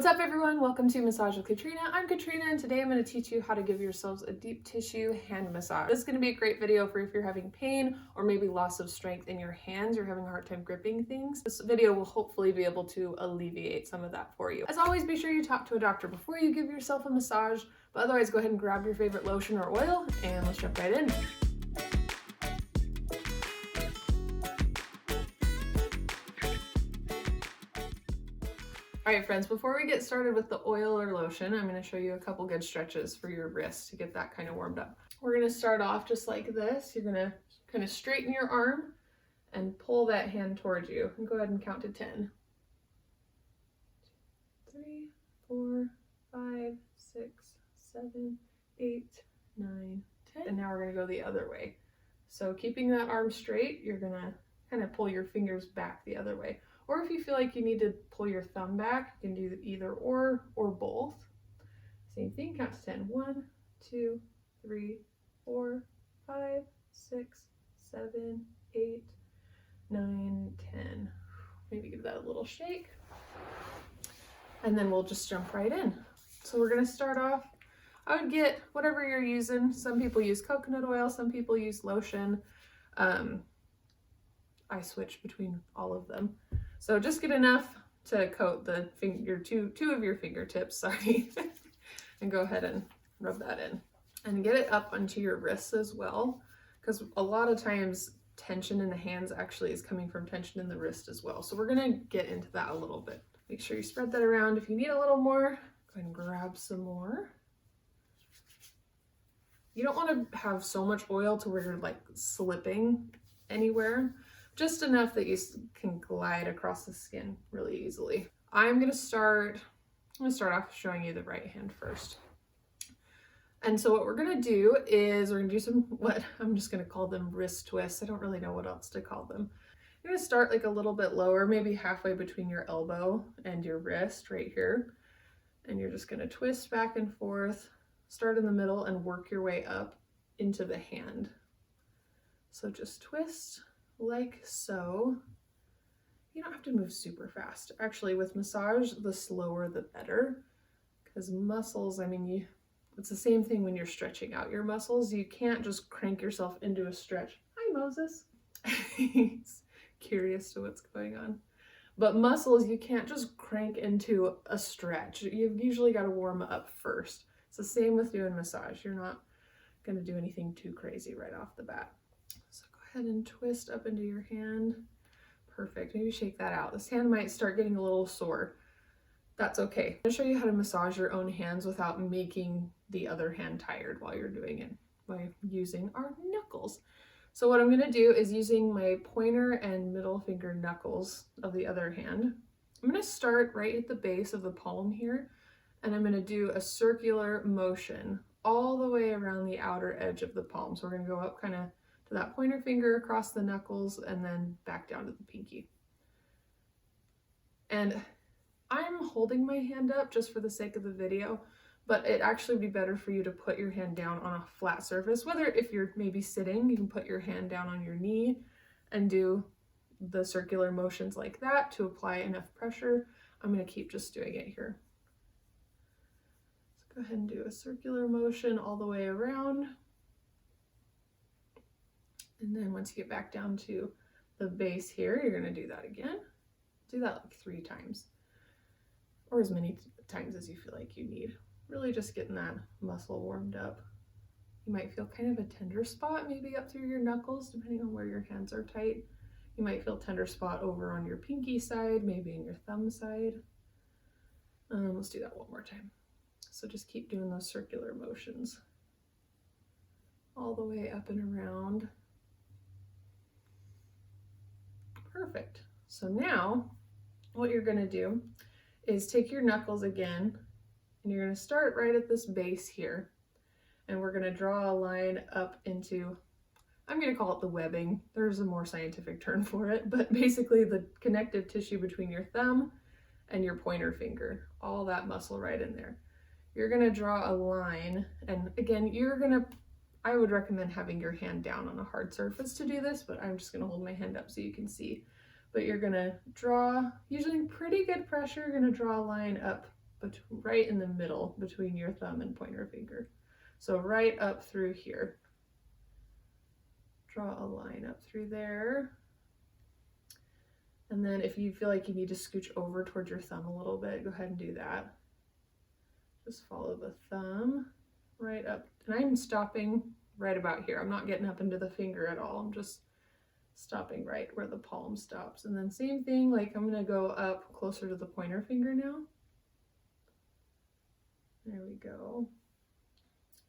What's up everyone? Welcome to Massage with Katrina. I'm Katrina and today I'm going to teach you how to give yourselves a deep tissue hand massage. This is going to be a great video for if you're having pain or maybe loss of strength in your hands, you're having a hard time gripping things. This video will hopefully be able to alleviate some of that for you. As always, be sure you talk to a doctor before you give yourself a massage, but otherwise go ahead and grab your favorite lotion or oil and let's jump right in. Alright friends, before we get started with the oil or lotion, I'm going to show you a couple good stretches for your wrist to get that kind of warmed up. We're going to start off just like this. You're going to kind of straighten your arm and pull that hand towards you. And go ahead and count to 10. 3, 4, 5, 6, 7, 8, 9, 10. And now we're going to go the other way. So keeping that arm straight, you're going to kind of pull your fingers back the other way. Or if you feel like you need to pull your thumb back, you can do either or both. Same thing, count to 10. 1, 2, 3, 4, 5, 6, 7, 8, 9, 10. Maybe give that a little shake. And then we'll just jump right in. So we're gonna start off, I would get whatever you're using. Some people use coconut oil, some people use lotion. I switch between all of them. So just get enough to coat the two of your fingertips, sorry, and go ahead and rub that in. And get it up onto your wrists as well, because a lot of times tension in the hands actually is coming from tension in the wrist as well. So we're gonna get into that a little bit. Make sure you spread that around. If you need a little more, go ahead and grab some more. You don't want to have so much oil to where you're like slipping anywhere. Just enough that you can glide across the skin really easily. I'm gonna start off showing you the right hand first. And so what we're gonna do is we're gonna do some, what I'm just gonna call them wrist twists. I don't really know what else to call them. You're gonna start like a little bit lower, maybe halfway between your elbow and your wrist right here. And you're just gonna twist back and forth, start in the middle and work your way up into the hand. So just twist like so. You don't have to move super fast. Actually, with massage, the slower the better, because muscles, I mean, it's the same thing when you're stretching out your muscles. You can't just crank yourself into a stretch. Hi, Moses. He's curious to what's going on. But muscles, you can't just crank into a stretch. You've usually got to warm up first. It's the same with doing massage. You're not going to do anything too crazy right off the bat. So go ahead and twist up into your hand. Perfect. Maybe shake that out. This hand might start getting a little sore. That's okay. I'm going to show you how to massage your own hands without making the other hand tired while you're doing it by using our knuckles. So what I'm going to do is using my pointer and middle finger knuckles of the other hand. I'm going to start right at the base of the palm here, and I'm going to do a circular motion all the way around the outer edge of the palm. So we're going to go up kind of to that pointer finger across the knuckles and then back down to the pinky. And I'm holding my hand up just for the sake of the video, but it actually would be better for you to put your hand down on a flat surface. Whether if you're maybe sitting, you can put your hand down on your knee and do the circular motions like that to apply enough pressure. I'm going to keep just doing it here. So go ahead and do a circular motion all the way around. And then once you get back down to the base here, you're going to do that again. Do that like 3 times or as many times as you feel like you need. Really just getting that muscle warmed up. You might feel kind of a tender spot maybe up through your knuckles, depending on where your hands are tight. You might feel tender spot over on your pinky side, maybe in your thumb side. Let's do that one more time. So just keep doing those circular motions all the way up and around. Perfect. So now what you're going to do is take your knuckles again and you're going to start right at this base here, and we're going to draw a line up into, I'm going to call it the webbing. There's a more scientific term for it, but basically the connective tissue between your thumb and your pointer finger, all that muscle right in there. You're going to draw a line, and again, I would recommend having your hand down on a hard surface to do this, but I'm just going to hold my hand up so you can see. But you're going to draw, using pretty good pressure, you're going to draw a line up right in the middle between your thumb and pointer finger. So right up through here. Draw a line up through there. And then if you feel like you need to scooch over towards your thumb a little bit, go ahead and do that. Just follow the thumb right up. And I'm stopping right about here. I'm not getting up into the finger at all. I'm just stopping right where the palm stops. And then same thing, like I'm gonna go up closer to the pointer finger now. There we go.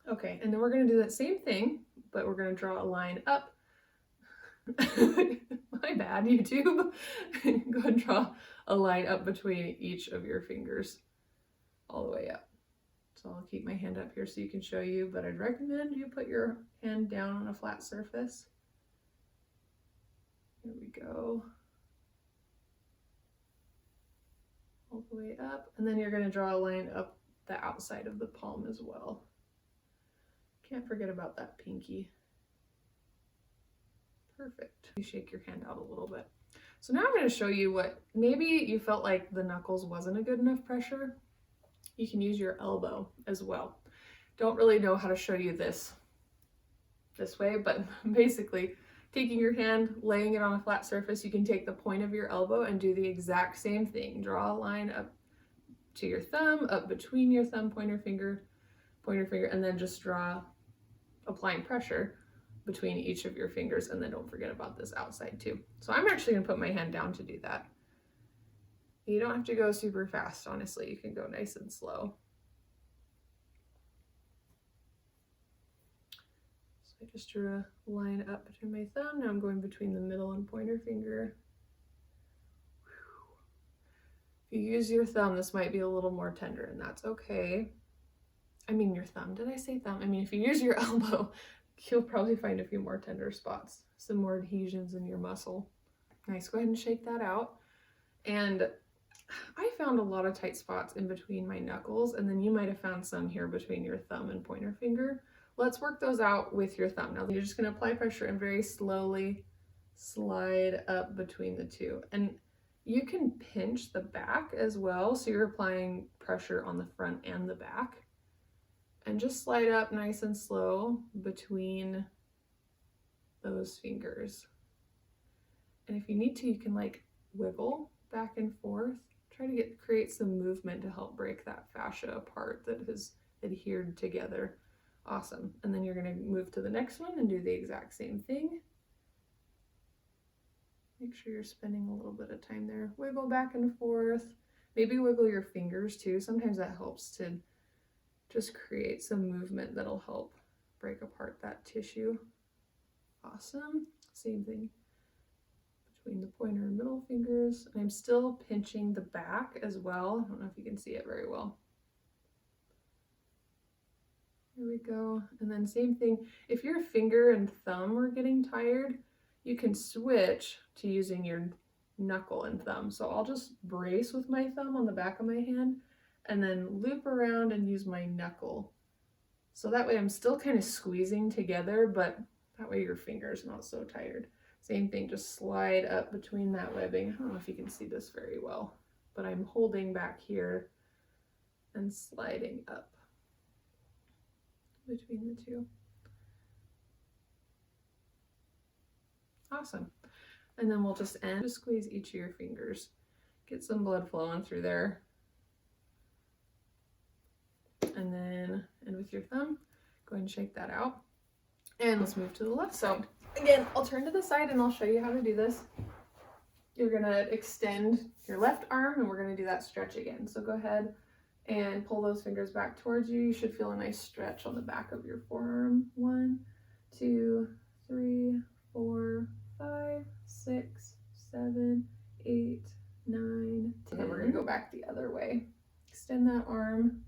Okay, and then we're gonna do that same thing, but we're gonna draw a line up. My bad, YouTube. Go ahead and draw a line up between each of your fingers all the way up. So I'll keep my hand up here so you can show you, but I'd recommend you put your hand down on a flat surface. Here we go. All the way up, and then you're going to draw a line up the outside of the palm as well. Can't forget about that pinky. Perfect. You shake your hand out a little bit. So now I'm going to show you what, maybe you felt like the knuckles wasn't a good enough pressure. You can use your elbow as well. Don't really know how to show you this way, but basically taking your hand, laying it on a flat surface, you can take the point of your elbow and do the exact same thing. Draw a line up to your thumb, up between your thumb, pointer finger, and then just draw, applying pressure between each of your fingers, and then don't forget about this outside too. So I'm actually gonna put my hand down to do that. You don't have to go super fast, honestly. You can go nice and slow. So I just drew a line up between my thumb. Now I'm going between the middle and pointer finger. If you use your thumb, this might be a little more tender, and that's okay. I mean your thumb, did I say thumb? I mean, if you use your elbow, you'll probably find a few more tender spots, some more adhesions in your muscle. Nice, go ahead and shake that out. And I found a lot of tight spots in between my knuckles, and then you might have found some here between your thumb and pointer finger. Let's work those out with your thumb. Now you're just gonna apply pressure and very slowly slide up between the two. And you can pinch the back as well, so you're applying pressure on the front and the back. And just slide up nice and slow between those fingers. And if you need to, you can like wiggle back and forth. Try to create some movement to help break that fascia apart that has adhered together. Awesome. And then you're going to move to the next one and do the exact same thing. Make sure you're spending a little bit of time there. Wiggle back and forth. Maybe wiggle your fingers too. Sometimes that helps to just create some movement that'll help break apart that tissue. Awesome. Same thing between the pointer and middle fingers. And I'm still pinching the back as well. I don't know if you can see it very well. Here we go. And then same thing. If your finger and thumb are getting tired, you can switch to using your knuckle and thumb. So I'll just brace with my thumb on the back of my hand and then loop around and use my knuckle. So that way I'm still kind of squeezing together, but that way your finger's not so tired. Same thing, just slide up between that webbing. I don't know if you can see this very well, but I'm holding back here and sliding up between the two. Awesome. And then we'll just end, just squeeze each of your fingers. Get some blood flowing through there. And then, and with your thumb, go ahead and shake that out. And let's move to the left side. Again, I'll turn to the side and I'll show you how to do this. You're gonna extend your left arm and we're gonna do that stretch again. So go ahead and pull those fingers back towards you. You should feel a nice stretch on the back of your forearm. 1, 2, 3, 4, 5, 6, 7, 8, 9, 10. And then we're gonna go back the other way. Extend that arm.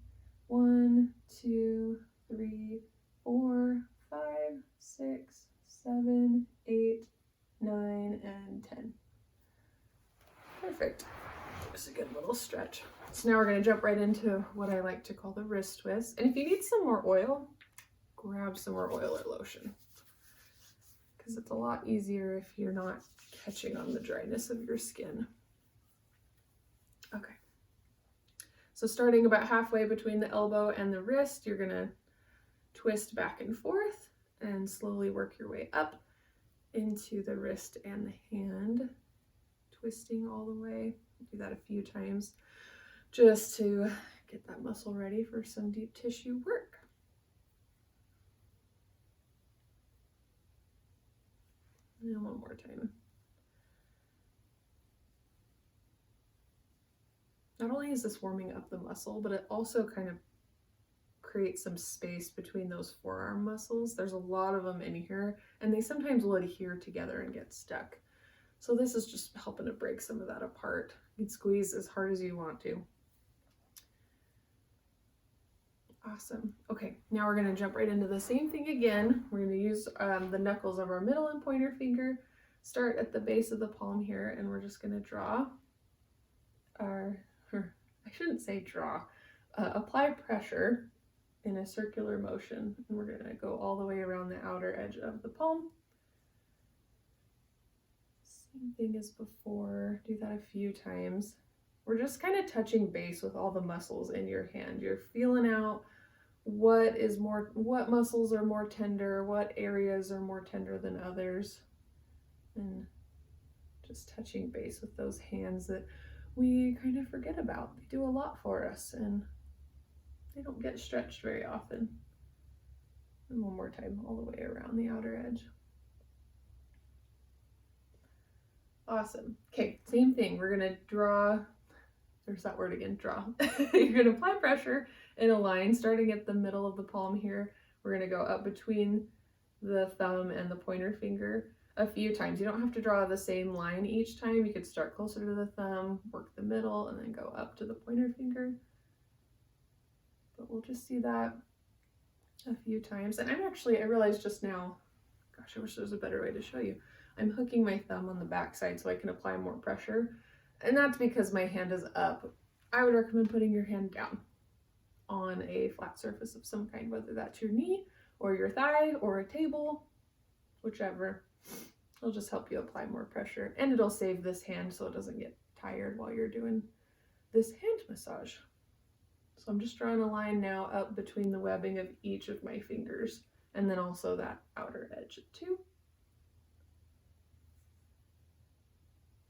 1, 2, 3, 4, 5, 6, 7, 8, 9, and 10. Perfect. Just a good little stretch. So now we're going to jump right into what I like to call the wrist twist. And if you need some more oil, grab some more oil or lotion, because it's a lot easier if you're not catching on the dryness of your skin. Okay. So starting about halfway between the elbow and the wrist, you're gonna twist back and forth and slowly work your way up into the wrist and the hand, twisting all the way. Do that a few times just to get that muscle ready for some deep tissue work. And one more time. Not only is this warming up the muscle, but it also kind of creates some space between those forearm muscles. There's a lot of them in here, and they sometimes will adhere together and get stuck. So this is just helping to break some of that apart. You can squeeze as hard as you want to. Awesome. Okay, now we're going to jump right into the same thing again. We're going to use the knuckles of our middle and pointer finger, start at the base of the palm here, and we're just going to draw our, I shouldn't say draw, apply pressure in a circular motion, and we're going to go all the way around the outer edge of the palm. Same thing as before, do that a few times. We're just kind of touching base with all the muscles in your hand. You're feeling out what muscles are more tender, what areas are more tender than others, and just touching base with those hands that we kind of forget about. They do a lot for us and they don't get stretched very often. And one more time, all the way around the outer edge. Awesome. Okay, same thing. We're gonna draw, there's that word again, draw. You're gonna apply pressure in a line starting at the middle of the palm here. We're gonna go up between the thumb and the pointer finger a few times. You don't have to draw the same line each time. You could start closer to the thumb, work the middle, and then go up to the pointer finger. But we'll just see that a few times. And I realized just now, gosh, I wish there was a better way to show you. I'm hooking my thumb on the back side so I can apply more pressure. And that's because my hand is up. I would recommend putting your hand down on a flat surface of some kind, whether that's your knee or your thigh or a table, whichever. It'll just help you apply more pressure, and it'll save this hand so it doesn't get tired while you're doing this hand massage. So I'm just drawing a line now up between the webbing of each of my fingers, and then also that outer edge too.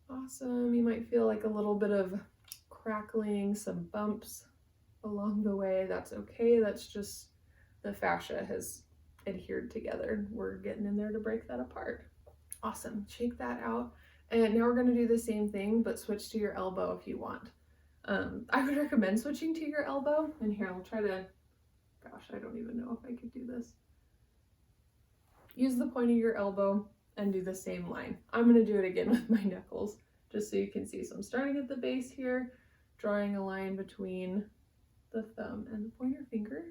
Awesome. You might feel like a little bit of crackling, some bumps along the way. That's okay. That's just the fascia has adhered together. We're getting in there to break that apart. Awesome. Shake that out. And now we're going to do the same thing, but switch to your elbow if you want. I would recommend switching to your elbow. And here, I'll try to, gosh, I don't even know if I could do this. Use the point of your elbow and do the same line. I'm going to do it again with my knuckles, just so you can see. So I'm starting at the base here, drawing a line between the thumb and the pointer finger.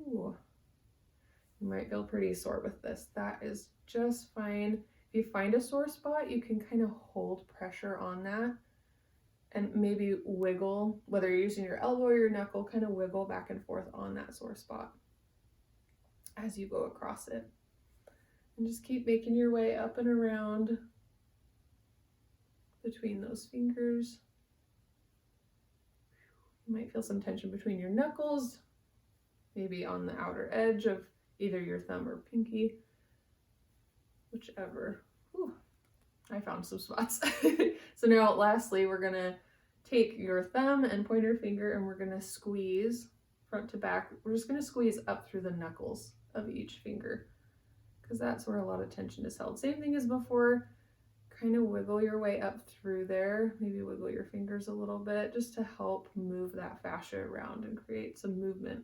Ooh. You might feel pretty sore with this. That is just fine. If you find a sore spot, you can kind of hold pressure on that and maybe wiggle, whether you're using your elbow or your knuckle, kind of wiggle back and forth on that sore spot as you go across it. And just keep making your way up and around between those fingers. You might feel some tension between your knuckles, maybe on the outer edge of either your thumb or pinky, whichever. Whew, I found some spots. So now lastly, we're gonna take your thumb and pointer finger and we're gonna squeeze front to back. We're just gonna squeeze up through the knuckles of each finger because that's where a lot of tension is held. Same thing as before, kind of wiggle your way up through there, maybe wiggle your fingers a little bit just to help move that fascia around and create some movement.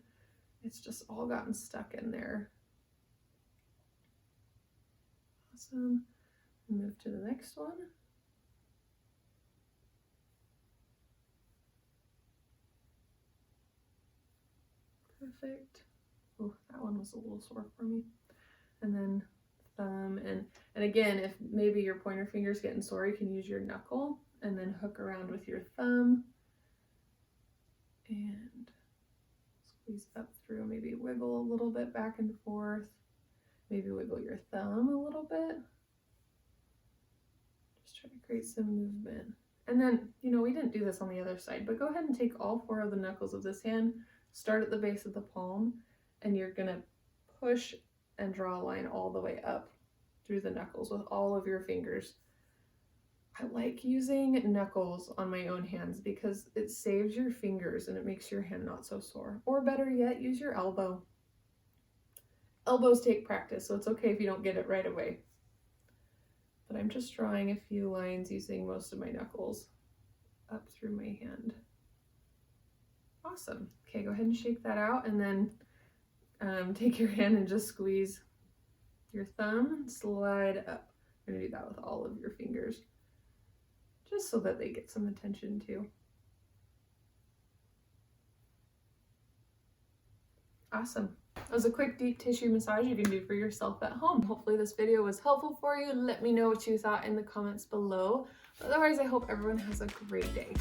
It's just all gotten stuck in there. Awesome. Move to the next one. Perfect. Oh, that one was a little sore for me. And then thumb, and again, if maybe your pointer finger's getting sore, you can use your knuckle and then hook around with your thumb and squeeze up through, maybe wiggle a little bit back and forth, maybe wiggle your thumb a little bit. Just try to create some movement. And then, you know, we didn't do this on the other side, but go ahead and take all 4 of the knuckles of this hand, start at the base of the palm, and you're gonna push and draw a line all the way up through the knuckles with all of your fingers. I like using knuckles on my own hands because it saves your fingers and it makes your hand not so sore. Or better yet, use your elbow. Elbows take practice, so it's okay if you don't get it right away. But I'm just drawing a few lines using most of my knuckles up through my hand. Awesome. Okay, go ahead and shake that out, and then take your hand and just squeeze your thumb and slide up. You're gonna do that with all of your fingers, just so that they get some attention too. Awesome. That was a quick deep tissue massage you can do for yourself at home. Hopefully this video was helpful for you. Let me know what you thought in the comments below. Otherwise, I hope everyone has a great day.